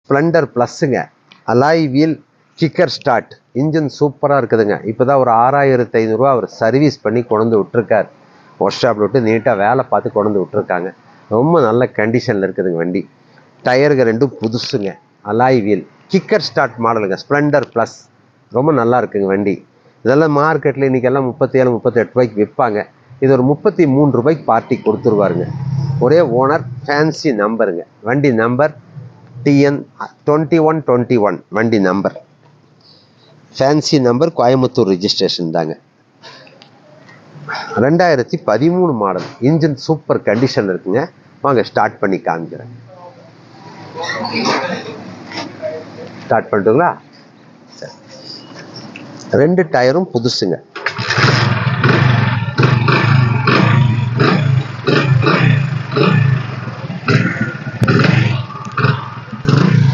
Splendor ப்ளஸ்ஸுங்க. Alloy wheel, kicker start, engine சூப்பராக இருக்குதுங்க. இப்போ தான் ஒரு 6500 அவர் சர்வீஸ் பண்ணி கொண்டு விட்டுருக்கார். ஒர்க் ஷாப்பில் விட்டு நீட்டாக வேலை பார்த்து கொண்டு விட்டுருக்காங்க. ரொம்ப நல்ல கண்டிஷனில் இருக்குதுங்க வண்டி. டயருங்க ரெண்டும் புதுசுங்க. அலாய் வீல், கிக்கர் ஸ்டார்ட் மாடலுங்க. ஸ்ப்ளெண்டர் ப்ளஸ் ரொம்ப நல்லா இருக்குங்க வண்டி. இதெல்லாம் மார்க்கெட்டில் இன்றைக்கெல்லாம் 37, 38 ரூபாய்க்கு விற்பாங்க. இது ஒரு 33 ரூபாய்க்கு பார்ட்டி கொடுத்துருவாருங்க. ஒரே ஓனர், ஃபேன்சி நம்பருங்க. வண்டி நம்பர் TN 2121 வண்டி number. Fancy number, Coimbatore registration தாங்க. 2013 மாடல். இன்ஜின் சூப்பர் கண்டிஷன் இருக்குங்க. வாங்க ஸ்டார்ட் பண்ணி காமிக்கிறேன். ஸ்டார்ட் பண்ணிட்டுங்களா? 2 டயரும் புதுசுங்க.